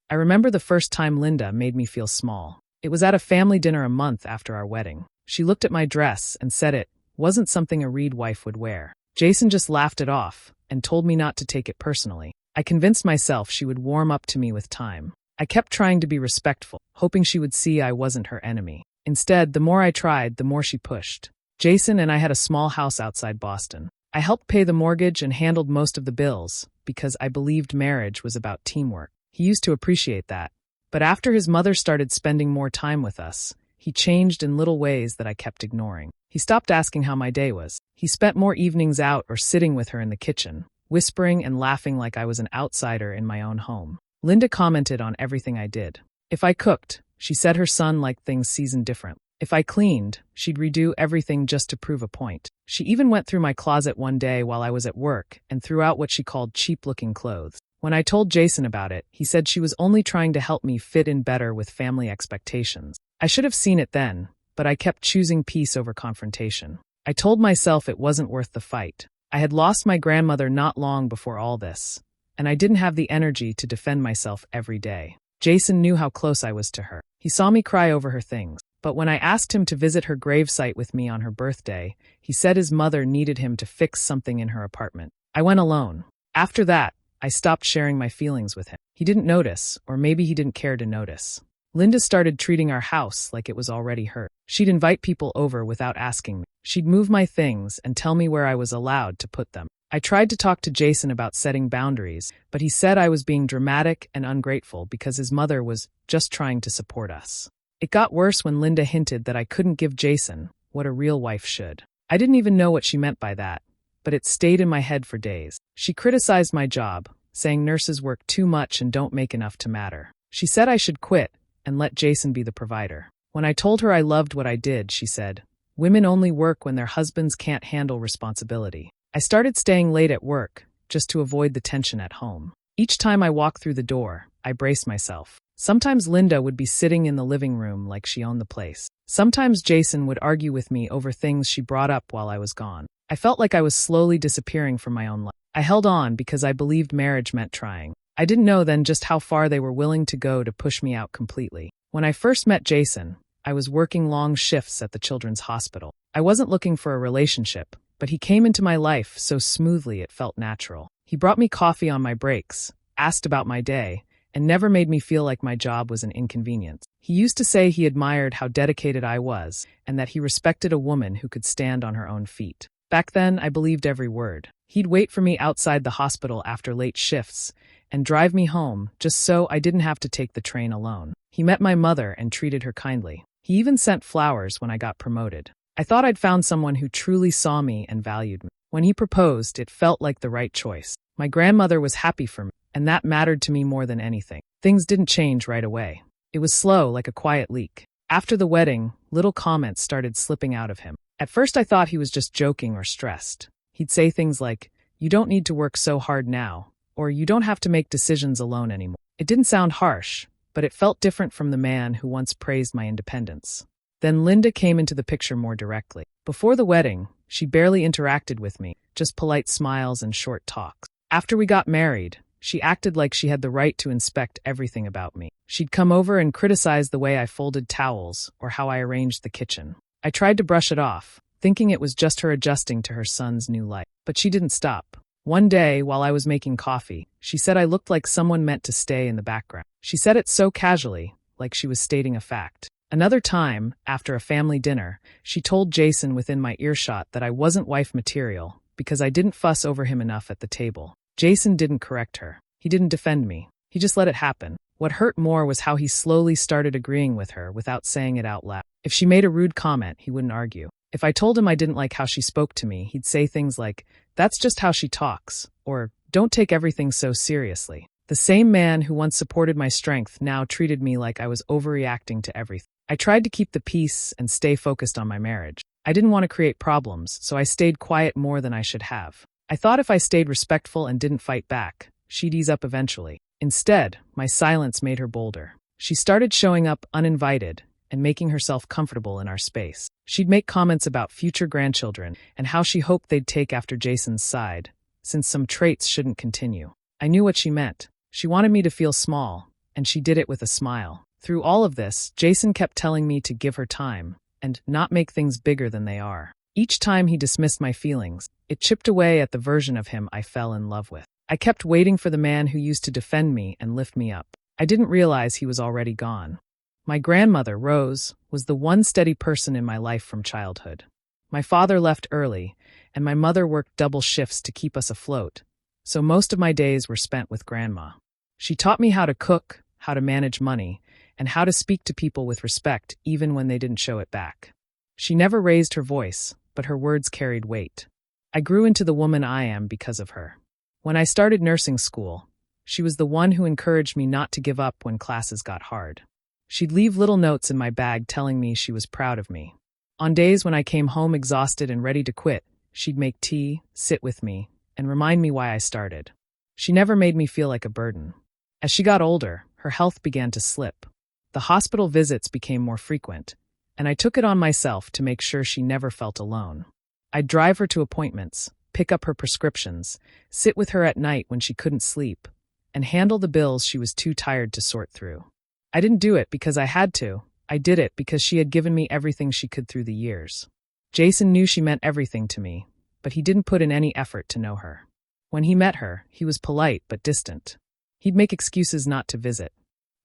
I remember the first time Linda made me feel small. It was at a family dinner a month after our wedding. She looked at my dress and said it wasn't something a Reed wife would wear. Jason just laughed it off and told me not to take it personally. I convinced myself she would warm up to me with time. I kept trying to be respectful, hoping she would see I wasn't her enemy. Instead, the more I tried, the more she pushed. Jason and I had a small house outside Boston. I helped pay the mortgage and handled most of the bills because I believed marriage was about teamwork. He used to appreciate that. But after his mother started spending more time with us, he changed in little ways that I kept ignoring. He stopped asking how my day was. He spent more evenings out or sitting with her in the kitchen, whispering and laughing like I was an outsider in my own home. Linda commented on everything I did. If I cooked, she said her son liked things seasoned different. If I cleaned, she'd redo everything just to prove a point. She even went through my closet one day while I was at work and threw out what she called cheap-looking clothes. When I told Jason about it, he said she was only trying to help me fit in better with family expectations. I should have seen it then, but I kept choosing peace over confrontation. I told myself it wasn't worth the fight. I had lost my grandmother not long before all this, and I didn't have the energy to defend myself every day. Jason knew how close I was to her. He saw me cry over her things. But when I asked him to visit her gravesite with me on her birthday, he said his mother needed him to fix something in her apartment. I went alone. After that, I stopped sharing my feelings with him. He didn't notice, or maybe he didn't care to notice. Linda started treating our house like it was already hers. She'd invite people over without asking me. She'd move my things and tell me where I was allowed to put them. I tried to talk to Jason about setting boundaries, but he said I was being dramatic and ungrateful because his mother was just trying to support us. It got worse when Linda hinted that I couldn't give Jason what a real wife should. I didn't even know what she meant by that, but it stayed in my head for days. She criticized my job, saying nurses work too much and don't make enough to matter. She said I should quit and let Jason be the provider. When I told her I loved what I did, she said, "Women only work when their husbands can't handle responsibility." I started staying late at work, just to avoid the tension at home. Each time I walked through the door, I braced myself. Sometimes Linda would be sitting in the living room like she owned the place. Sometimes Jason would argue with me over things she brought up while I was gone. I felt like I was slowly disappearing from my own life. I held on because I believed marriage meant trying. I didn't know then just how far they were willing to go to push me out completely. When I first met Jason, I was working long shifts at the children's hospital. I wasn't looking for a relationship, but he came into my life so smoothly it felt natural. He brought me coffee on my breaks, asked about my day, and never made me feel like my job was an inconvenience. He used to say he admired how dedicated I was and that he respected a woman who could stand on her own feet. Back then, I believed every word. He'd wait for me outside the hospital after late shifts and drive me home just so I didn't have to take the train alone. He met my mother and treated her kindly. He even sent flowers when I got promoted. I thought I'd found someone who truly saw me and valued me. When he proposed, it felt like the right choice. My grandmother was happy for me, and that mattered to me more than anything. Things didn't change right away. It was slow, like a quiet leak. After the wedding, little comments started slipping out of him. At first I thought he was just joking or stressed. He'd say things like, "You don't need to work so hard now," or "You don't have to make decisions alone anymore." It didn't sound harsh, but it felt different from the man who once praised my independence. Then Linda came into the picture more directly. Before the wedding, she barely interacted with me, just polite smiles and short talks. After we got married, she acted like she had the right to inspect everything about me. She'd come over and criticize the way I folded towels or how I arranged the kitchen. I tried to brush it off, thinking it was just her adjusting to her son's new life. But she didn't stop. One day, while I was making coffee, she said I looked like someone meant to stay in the background. She said it so casually, like she was stating a fact. Another time, after a family dinner, she told Jason within my earshot that I wasn't wife material because I didn't fuss over him enough at the table. Jason didn't correct her. He didn't defend me. He just let it happen. What hurt more was how he slowly started agreeing with her without saying it out loud. If she made a rude comment, he wouldn't argue. If I told him I didn't like how she spoke to me, he'd say things like, "That's just how she talks," or "Don't take everything so seriously." The same man who once supported my strength now treated me like I was overreacting to everything. I tried to keep the peace and stay focused on my marriage. I didn't want to create problems, so I stayed quiet more than I should have. I thought if I stayed respectful and didn't fight back, she'd ease up eventually. Instead, my silence made her bolder. She started showing up uninvited and making herself comfortable in our space. She'd make comments about future grandchildren and how she hoped they'd take after Jason's side, since some traits shouldn't continue. I knew what she meant. She wanted me to feel small, and she did it with a smile. Through all of this, Jason kept telling me to give her time and not make things bigger than they are. Each time he dismissed my feelings, it chipped away at the version of him I fell in love with. I kept waiting for the man who used to defend me and lift me up. I didn't realize he was already gone. My grandmother, Rose, was the one steady person in my life from childhood. My father left early, and my mother worked double shifts to keep us afloat, so most of my days were spent with Grandma. She taught me how to cook, how to manage money, and how to speak to people with respect even when they didn't show it back. She never raised her voice, but her words carried weight. I grew into the woman I am because of her. When I started nursing school, she was the one who encouraged me not to give up when classes got hard. She'd leave little notes in my bag telling me she was proud of me. On days when I came home exhausted and ready to quit, she'd make tea, sit with me, and remind me why I started. She never made me feel like a burden. As she got older, her health began to slip. The hospital visits became more frequent, and I took it on myself to make sure she never felt alone. I'd drive her to appointments, pick up her prescriptions, sit with her at night when she couldn't sleep, and handle the bills she was too tired to sort through. I didn't do it because I had to. I did it because she had given me everything she could through the years. Jason knew she meant everything to me, but he didn't put in any effort to know her. When he met her, he was polite but distant. He'd make excuses not to visit.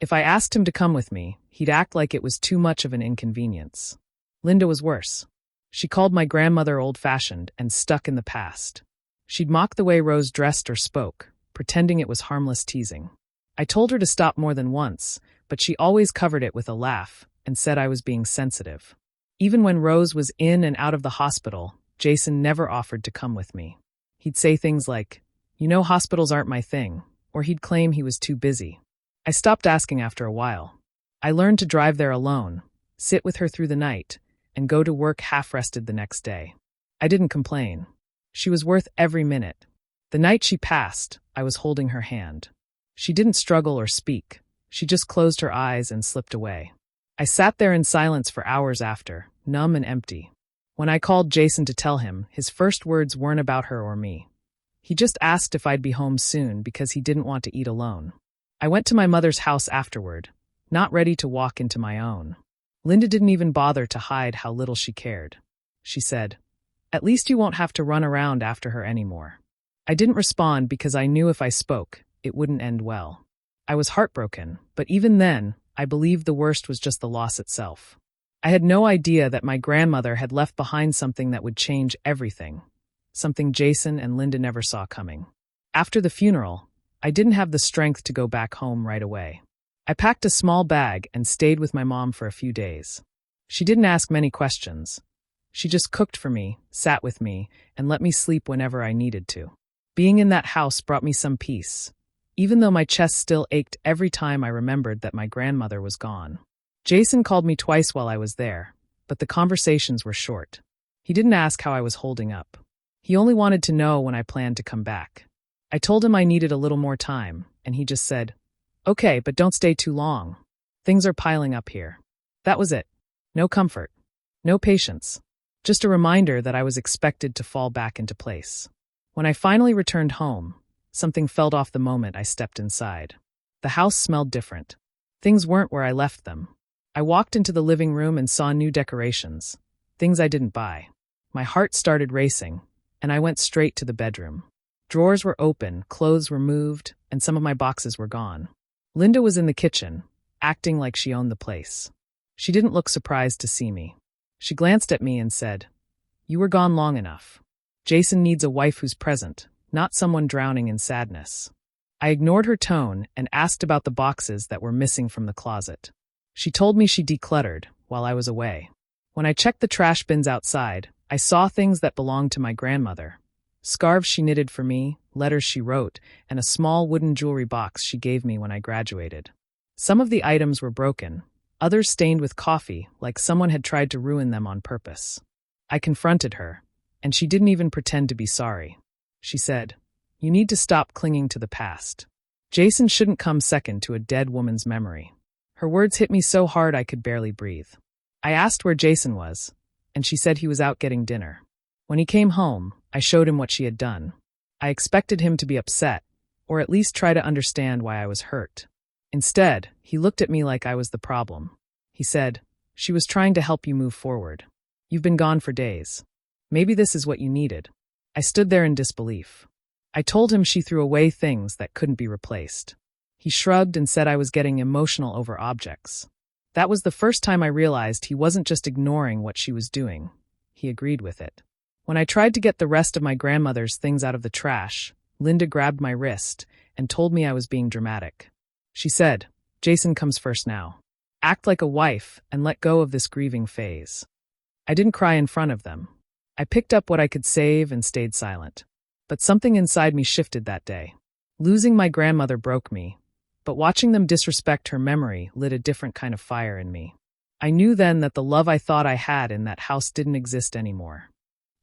If I asked him to come with me, he'd act like it was too much of an inconvenience. Linda was worse. She called my grandmother old-fashioned and stuck in the past. She'd mock the way Rose dressed or spoke, pretending it was harmless teasing. I told her to stop more than once, but she always covered it with a laugh and said I was being sensitive. Even when Rose was in and out of the hospital, Jason never offered to come with me. He'd say things like, "You know, hospitals aren't my thing," or he'd claim he was too busy. I stopped asking after a while. I learned to drive there alone, sit with her through the night, and go to work half-rested the next day. I didn't complain. She was worth every minute. The night she passed, I was holding her hand. She didn't struggle or speak. She just closed her eyes and slipped away. I sat there in silence for hours after, numb and empty. When I called Jason to tell him, his first words weren't about her or me. He just asked if I'd be home soon because he didn't want to eat alone. I went to my mother's house afterward, not ready to walk into my own. Linda didn't even bother to hide how little she cared. She said, "At least you won't have to run around after her anymore." I didn't respond because I knew if I spoke, it wouldn't end well. I was heartbroken, but even then, I believed the worst was just the loss itself. I had no idea that my grandmother had left behind something that would change everything, something Jason and Linda never saw coming. After the funeral, I didn't have the strength to go back home right away. I packed a small bag and stayed with my mom for a few days. She didn't ask many questions. She just cooked for me, sat with me, and let me sleep whenever I needed to. Being in that house brought me some peace, even though my chest still ached every time I remembered that my grandmother was gone. Jason called me twice while I was there, but the conversations were short. He didn't ask how I was holding up. He only wanted to know when I planned to come back. I told him I needed a little more time, and he just said, "Okay, but don't stay too long. Things are piling up here." That was it. No comfort. No patience. Just a reminder that I was expected to fall back into place. When I finally returned home, something felt off the moment I stepped inside. The house smelled different. Things weren't where I left them. I walked into the living room and saw new decorations, things I didn't buy. My heart started racing, and I went straight to the bedroom. Drawers were open, clothes were moved, and some of my boxes were gone. Linda was in the kitchen, acting like she owned the place. She didn't look surprised to see me. She glanced at me and said, "You were gone long enough. Jason needs a wife who's present, not someone drowning in sadness." I ignored her tone and asked about the boxes that were missing from the closet. She told me she decluttered while I was away. When I checked the trash bins outside, I saw things that belonged to my grandmother. Scarves she knitted for me, letters she wrote, and a small wooden jewelry box she gave me when I graduated. Some of the items were broken, others stained with coffee, like someone had tried to ruin them on purpose. I confronted her, and she didn't even pretend to be sorry. She said, "You need to stop clinging to the past. Jason shouldn't come second to a dead woman's memory." Her words hit me so hard I could barely breathe. I asked where Jason was, and she said he was out getting dinner. When he came home, I showed him what she had done. I expected him to be upset, or at least try to understand why I was hurt. Instead, he looked at me like I was the problem. He said, "She was trying to help you move forward. You've been gone for days. Maybe this is what you needed." I stood there in disbelief. I told him she threw away things that couldn't be replaced. He shrugged and said I was getting emotional over objects. That was the first time I realized he wasn't just ignoring what she was doing. He agreed with it. When I tried to get the rest of my grandmother's things out of the trash, Linda grabbed my wrist and told me I was being dramatic. She said, "Jason comes first now. Act like a wife and let go of this grieving phase." I didn't cry in front of them. I picked up what I could save and stayed silent. But something inside me shifted that day. Losing my grandmother broke me, but watching them disrespect her memory lit a different kind of fire in me. I knew then that the love I thought I had in that house didn't exist anymore.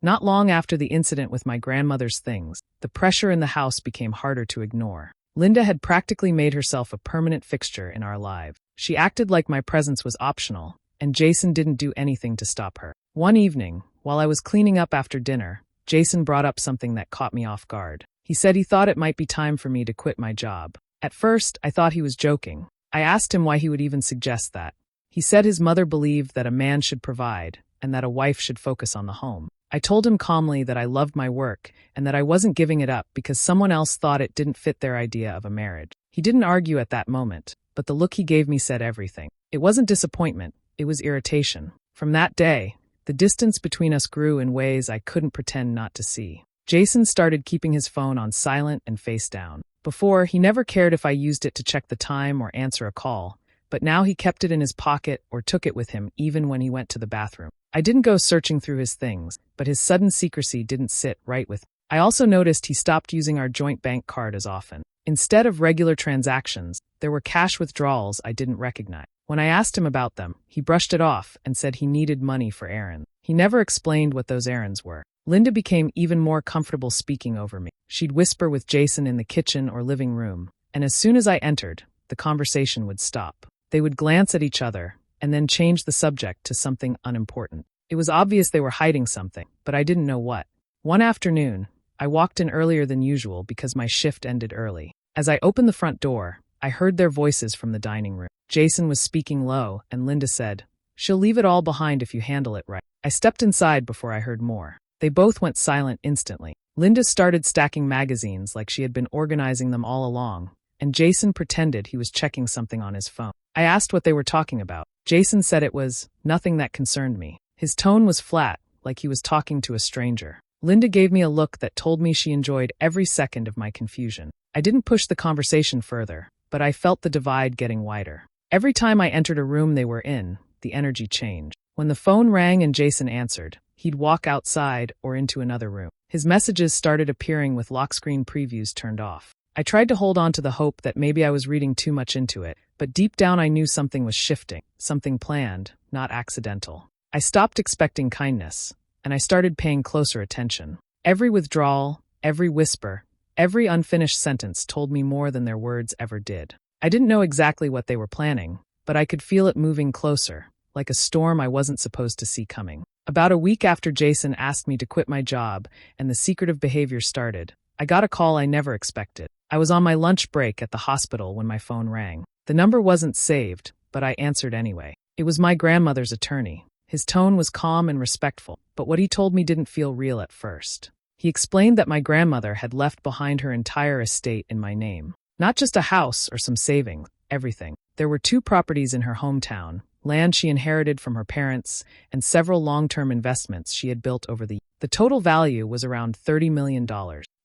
Not long after the incident with my grandmother's things, the pressure in the house became harder to ignore. Linda had practically made herself a permanent fixture in our lives. She acted like my presence was optional, and Jason didn't do anything to stop her. One evening, while I was cleaning up after dinner, Jason brought up something that caught me off guard. He said he thought it might be time for me to quit my job. At first, I thought he was joking. I asked him why he would even suggest that. He said his mother believed that a man should provide, and that a wife should focus on the home. I told him calmly that I loved my work, and that I wasn't giving it up because someone else thought it didn't fit their idea of a marriage. He didn't argue at that moment, but the look he gave me said everything. It wasn't disappointment, it was irritation. From that day, the distance between us grew in ways I couldn't pretend not to see. Jason started keeping his phone on silent and face down. Before, he never cared if I used it to check the time or answer a call, but now he kept it in his pocket or took it with him even when he went to the bathroom. I didn't go searching through his things, but his sudden secrecy didn't sit right with me. I also noticed he stopped using our joint bank card as often. Instead of regular transactions, there were cash withdrawals I didn't recognize. When I asked him about them, he brushed it off and said he needed money for errands. He never explained what those errands were. Linda became even more comfortable speaking over me. She'd whisper with Jason in the kitchen or living room, and as soon as I entered, the conversation would stop. They would glance at each other, and then change the subject to something unimportant. It was obvious they were hiding something, but I didn't know what. One afternoon, I walked in earlier than usual because my shift ended early. As I opened the front door, I heard their voices from the dining room. Jason was speaking low, and Linda said, "She'll leave it all behind if you handle it right." I stepped inside before I heard more. They both went silent instantly. Linda started stacking magazines like she had been organizing them all along, and Jason pretended he was checking something on his phone. I asked what they were talking about. Jason said it was nothing that concerned me. His tone was flat, like he was talking to a stranger. Linda gave me a look that told me she enjoyed every second of my confusion. I didn't push the conversation further, but I felt the divide getting wider. Every time I entered a room they were in, the energy changed. When the phone rang and Jason answered, he'd walk outside or into another room. His messages started appearing with lock screen previews turned off. I tried to hold on to the hope that maybe I was reading too much into it, but deep down I knew something was shifting, something planned, not accidental. I stopped expecting kindness, and I started paying closer attention. Every withdrawal, every whisper, every unfinished sentence told me more than their words ever did. I didn't know exactly what they were planning, but I could feel it moving closer, like a storm I wasn't supposed to see coming. About a week after Jason asked me to quit my job and the secretive behavior started, I got a call I never expected. I was on my lunch break at the hospital when my phone rang. The number wasn't saved, but I answered anyway. It was my grandmother's attorney. His tone was calm and respectful, but what he told me didn't feel real at first. He explained that my grandmother had left behind her entire estate in my name. Not just a house or some savings, everything. There were 2 properties in her hometown, land she inherited from her parents, and several long-term investments she had built over the years. The total value was around $30 million.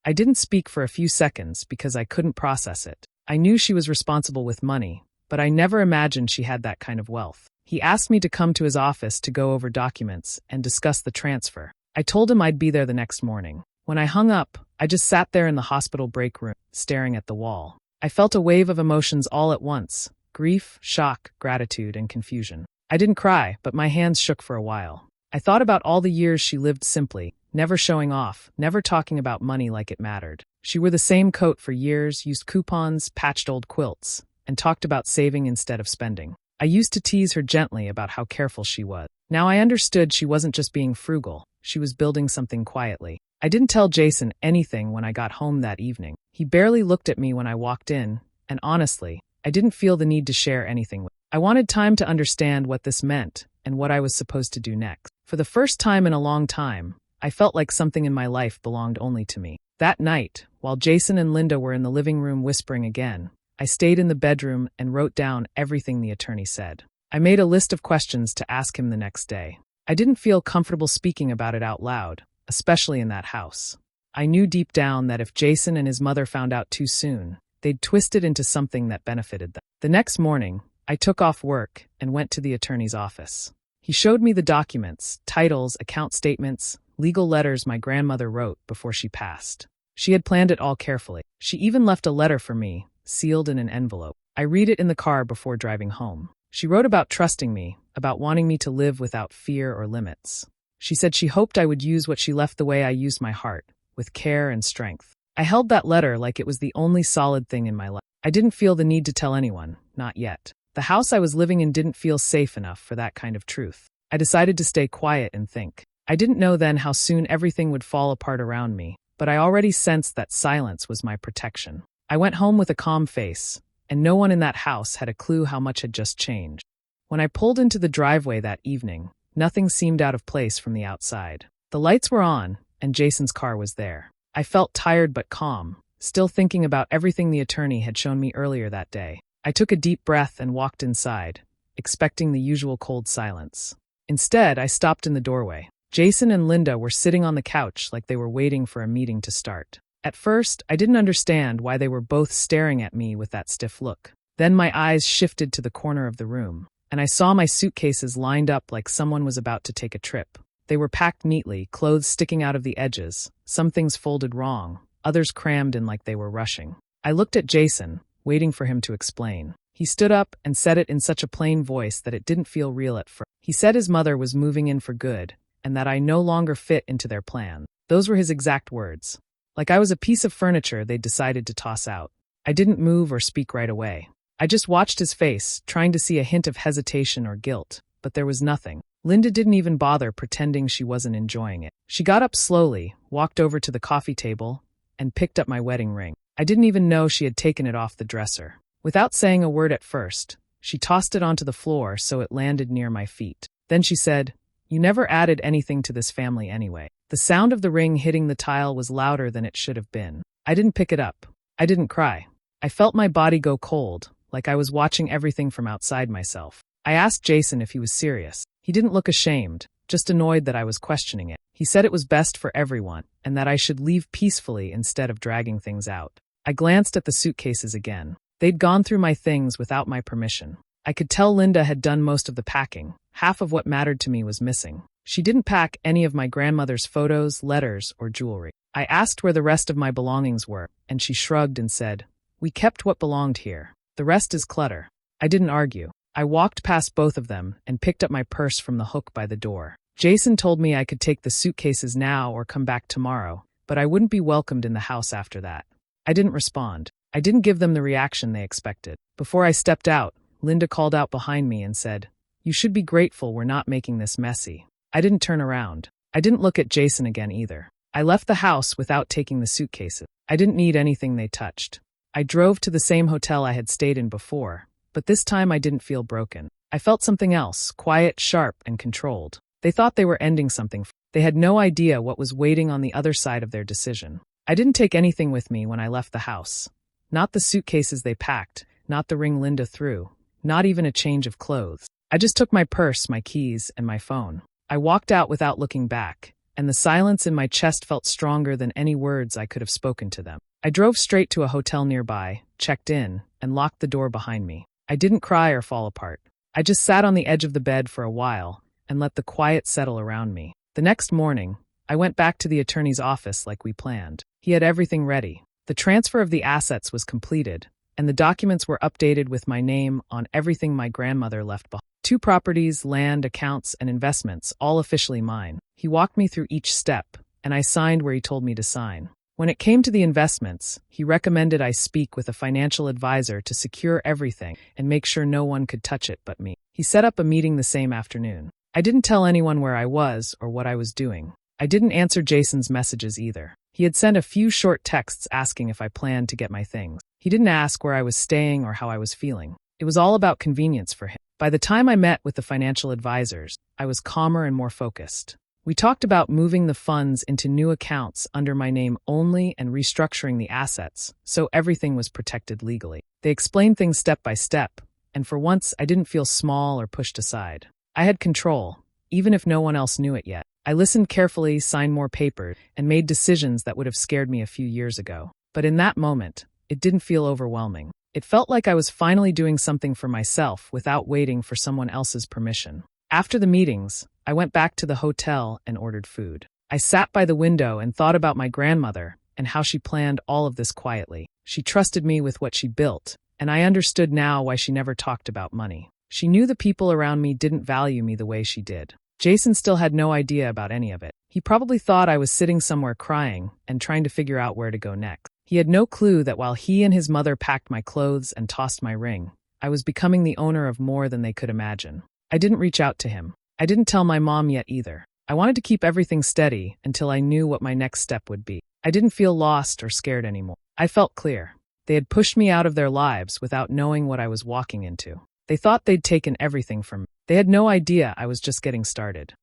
I didn't speak for a few seconds because I couldn't process it. I knew she was responsible with money, but I never imagined she had that kind of wealth. He asked me to come to his office to go over documents and discuss the transfer. I told him I'd be there the next morning. When I hung up, I just sat there in the hospital break room, staring at the wall. I felt a wave of emotions all at once: grief, shock, gratitude, and confusion. I didn't cry, but my hands shook for a while. I thought about all the years she lived simply, never showing off, never talking about money like it mattered. She wore the same coat for years, used coupons, patched old quilts, and talked about saving instead of spending. I used to tease her gently about how careful she was. Now I understood she wasn't just being frugal, she was building something quietly. I didn't tell Jason anything when I got home that evening. He barely looked at me when I walked in, and honestly, I didn't feel the need to share anything with. I wanted time to understand what this meant and what I was supposed to do next. For the first time in a long time, I felt like something in my life belonged only to me. That night, while Jason and Linda were in the living room whispering again, I stayed in the bedroom and wrote down everything the attorney said. I made a list of questions to ask him the next day. I didn't feel comfortable speaking about it out loud, especially in that house. I knew deep down that if Jason and his mother found out too soon, they'd twist it into something that benefited them. The next morning, I took off work and went to the attorney's office. He showed me the documents, titles, account statements, legal letters my grandmother wrote before she passed. She had planned it all carefully. She even left a letter for me, sealed in an envelope. I read it in the car before driving home. She wrote about trusting me, about wanting me to live without fear or limits. She said she hoped I would use what she left the way I used my heart, with care and strength. I held that letter like it was the only solid thing in my life. I didn't feel the need to tell anyone, not yet. The house I was living in didn't feel safe enough for that kind of truth. I decided to stay quiet and think. I didn't know then how soon everything would fall apart around me, but I already sensed that silence was my protection. I went home with a calm face, and no one in that house had a clue how much had just changed. When I pulled into the driveway that evening, nothing seemed out of place from the outside. The lights were on, and Jason's car was there. I felt tired but calm, still thinking about everything the attorney had shown me earlier that day. I took a deep breath and walked inside, expecting the usual cold silence. Instead, I stopped in the doorway. Jason and Linda were sitting on the couch like they were waiting for a meeting to start. At first, I didn't understand why they were both staring at me with that stiff look. Then my eyes shifted to the corner of the room, and I saw my suitcases lined up like someone was about to take a trip. They were packed neatly, clothes sticking out of the edges, some things folded wrong, others crammed in like they were rushing. I looked at Jason, waiting for him to explain. He stood up and said it in such a plain voice that it didn't feel real at first. He said his mother was moving in for good, and that I no longer fit into their plan. Those were his exact words. Like I was a piece of furniture they'd decided to toss out. I didn't move or speak right away. I just watched his face, trying to see a hint of hesitation or guilt, but there was nothing. Linda didn't even bother pretending she wasn't enjoying it. She got up slowly, walked over to the coffee table, and picked up my wedding ring. I didn't even know she had taken it off the dresser. Without saying a word at first, she tossed it onto the floor so it landed near my feet. Then she said, "You never added anything to this family anyway." The sound of the ring hitting the tile was louder than it should have been. I didn't pick it up. I didn't cry. I felt my body go cold, like I was watching everything from outside myself. I asked Jason if he was serious. He didn't look ashamed, just annoyed that I was questioning it. He said it was best for everyone, and that I should leave peacefully instead of dragging things out. I glanced at the suitcases again. They'd gone through my things without my permission. I could tell Linda had done most of the packing. Half of what mattered to me was missing. She didn't pack any of my grandmother's photos, letters, or jewelry. I asked where the rest of my belongings were, and she shrugged and said, "We kept what belonged here. The rest is clutter." I didn't argue. I walked past both of them and picked up my purse from the hook by the door. Jason told me I could take the suitcases now or come back tomorrow, but I wouldn't be welcomed in the house after that. I didn't respond. I didn't give them the reaction they expected. Before I stepped out, Linda called out behind me and said, "You should be grateful we're not making this messy." I didn't turn around. I didn't look at Jason again either. I left the house without taking the suitcases. I didn't need anything they touched. I drove to the same hotel I had stayed in before, but this time I didn't feel broken. I felt something else, quiet, sharp, and controlled. They thought they were ending something. They had no idea what was waiting on the other side of their decision. I didn't take anything with me when I left the house. Not the suitcases they packed, not the ring Linda threw, not even a change of clothes. I just took my purse, my keys, and my phone. I walked out without looking back, and the silence in my chest felt stronger than any words I could have spoken to them. I drove straight to a hotel nearby, checked in, and locked the door behind me. I didn't cry or fall apart. I just sat on the edge of the bed for a while and let the quiet settle around me. The next morning, I went back to the attorney's office like we planned. He had everything ready. The transfer of the assets was completed, and the documents were updated with my name on everything my grandmother left behind. 2 properties, land, accounts, and investments, all officially mine. He walked me through each step, and I signed where he told me to sign. When it came to the investments, he recommended I speak with a financial advisor to secure everything and make sure no one could touch it but me. He set up a meeting the same afternoon. I didn't tell anyone where I was or what I was doing. I didn't answer Jason's messages either. He had sent a few short texts asking if I planned to get my things. He didn't ask where I was staying or how I was feeling. It was all about convenience for him. By the time I met with the financial advisors, I was calmer and more focused. We talked about moving the funds into new accounts under my name only and restructuring the assets, so everything was protected legally. They explained things step by step, and for once I didn't feel small or pushed aside. I had control, even if no one else knew it yet. I listened carefully, signed more papers, and made decisions that would have scared me a few years ago. But in that moment, it didn't feel overwhelming. It felt like I was finally doing something for myself without waiting for someone else's permission. After the meetings, I went back to the hotel and ordered food. I sat by the window and thought about my grandmother and how she planned all of this quietly. She trusted me with what she built, and I understood now why she never talked about money. She knew the people around me didn't value me the way she did. Jason still had no idea about any of it. He probably thought I was sitting somewhere crying and trying to figure out where to go next. He had no clue that while he and his mother packed my clothes and tossed my ring, I was becoming the owner of more than they could imagine. I didn't reach out to him. I didn't tell my mom yet either. I wanted to keep everything steady until I knew what my next step would be. I didn't feel lost or scared anymore. I felt clear. They had pushed me out of their lives without knowing what I was walking into. They thought they'd taken everything from me. They had no idea I was just getting started.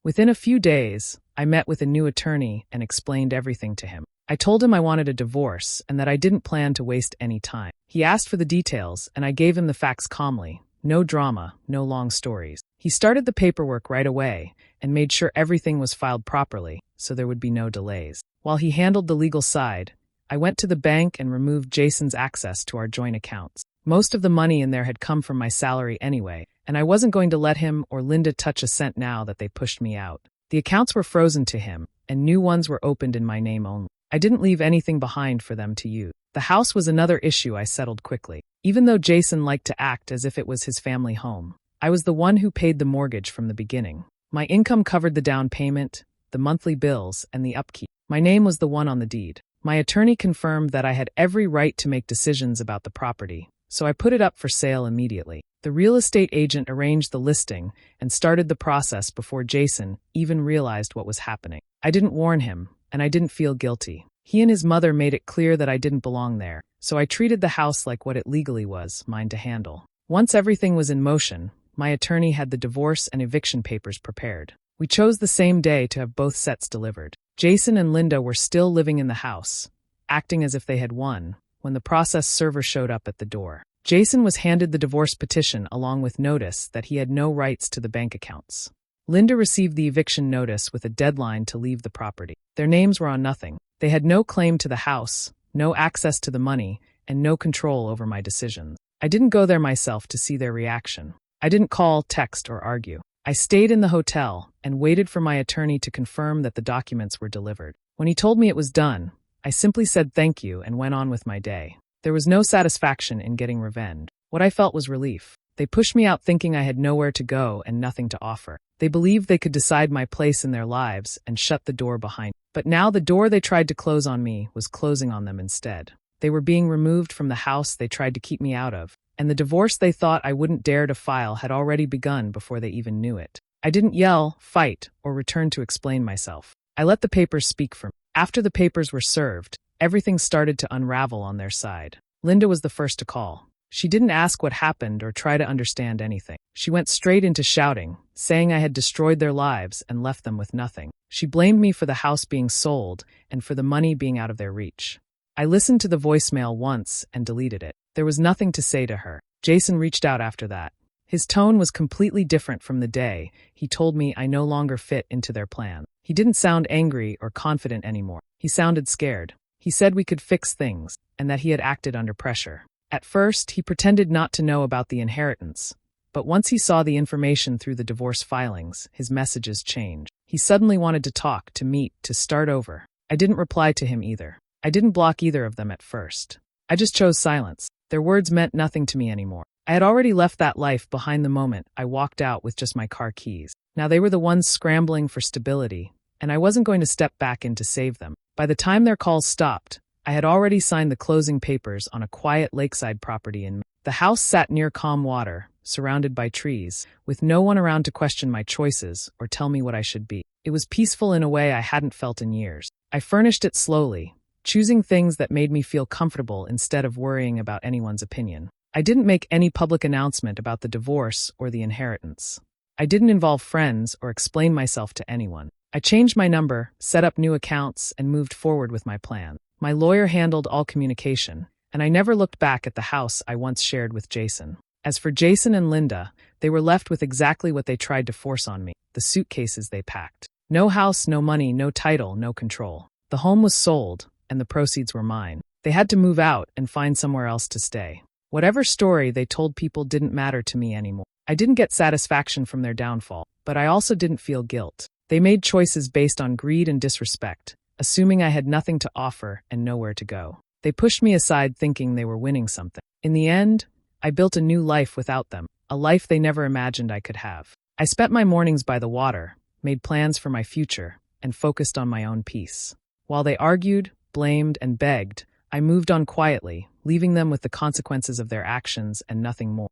Within a few days, I met with a new attorney and explained everything to him. I told him I wanted a divorce and that I didn't plan to waste any time. He asked for the details, and I gave him the facts calmly. No drama, no long stories. He started the paperwork right away and made sure everything was filed properly, so there would be no delays. While he handled the legal side, I went to the bank and removed Jason's access to our joint accounts. Most of the money in there had come from my salary anyway, and I wasn't going to let him or Linda touch a cent now that they pushed me out. The accounts were frozen to him, and new ones were opened in my name only. I didn't leave anything behind for them to use. The house was another issue I settled quickly. Even though Jason liked to act as if it was his family home, I was the one who paid the mortgage from the beginning. My income covered the down payment, the monthly bills, and the upkeep. My name was the one on the deed. My attorney confirmed that I had every right to make decisions about the property, so I put it up for sale immediately. The real estate agent arranged the listing and started the process before Jason even realized what was happening. I didn't warn him, and I didn't feel guilty. He and his mother made it clear that I didn't belong there, so I treated the house like what it legally was, mine to handle. Once everything was in motion, my attorney had the divorce and eviction papers prepared. We chose the same day to have both sets delivered. Jason and Linda were still living in the house, acting as if they had won, when the process server showed up at the door. Jason was handed the divorce petition along with notice that he had no rights to the bank accounts. Linda received the eviction notice with a deadline to leave the property. Their names were on nothing. They had no claim to the house, no access to the money, and no control over my decisions. I didn't go there myself to see their reaction. I didn't call, text, or argue. I stayed in the hotel and waited for my attorney to confirm that the documents were delivered. When he told me it was done, I simply said thank you and went on with my day. There was no satisfaction in getting revenge. What I felt was relief. They pushed me out thinking I had nowhere to go and nothing to offer. They believed they could decide my place in their lives and shut the door behind me. But now the door they tried to close on me was closing on them instead. They were being removed from the house they tried to keep me out of, and the divorce they thought I wouldn't dare to file had already begun before they even knew it. I didn't yell, fight, or return to explain myself. I let the papers speak for me. After the papers were served, everything started to unravel on their side. Linda was the first to call. She didn't ask what happened or try to understand anything. She went straight into shouting, saying I had destroyed their lives and left them with nothing. She blamed me for the house being sold and for the money being out of their reach. I listened to the voicemail once and deleted it. There was nothing to say to her. Jason reached out after that. His tone was completely different from the day he told me I no longer fit into their plan. He didn't sound angry or confident anymore. He sounded scared. He said we could fix things and that he had acted under pressure. At first, he pretended not to know about the inheritance, but once he saw the information through the divorce filings, his messages changed. He suddenly wanted to talk, to meet, to start over. I didn't reply to him either. I didn't block either of them at first. I just chose silence. Their words meant nothing to me anymore. I had already left that life behind the moment I walked out with just my car keys. Now they were the ones scrambling for stability, and I wasn't going to step back in to save them. By the time their calls stopped, I had already signed the closing papers on a quiet lakeside property in May. The house sat near calm water, surrounded by trees, with no one around to question my choices or tell me what I should be. It was peaceful in a way I hadn't felt in years. I furnished it slowly, choosing things that made me feel comfortable instead of worrying about anyone's opinion. I didn't make any public announcement about the divorce or the inheritance. I didn't involve friends or explain myself to anyone. I changed my number, set up new accounts, and moved forward with my plan. My lawyer handled all communication, and I never looked back at the house I once shared with Jason. As for Jason and Linda, they were left with exactly what they tried to force on me, the suitcases they packed. No house, no money, no title, no control. The home was sold, and the proceeds were mine. They had to move out and find somewhere else to stay. Whatever story they told people didn't matter to me anymore. I didn't get satisfaction from their downfall, but I also didn't feel guilt. They made choices based on greed and disrespect, assuming I had nothing to offer and nowhere to go. They pushed me aside thinking they were winning something. In the end, I built a new life without them, a life they never imagined I could have. I spent my mornings by the water, made plans for my future, and focused on my own peace. While they argued, blamed, and begged, I moved on quietly, leaving them with the consequences of their actions and nothing more.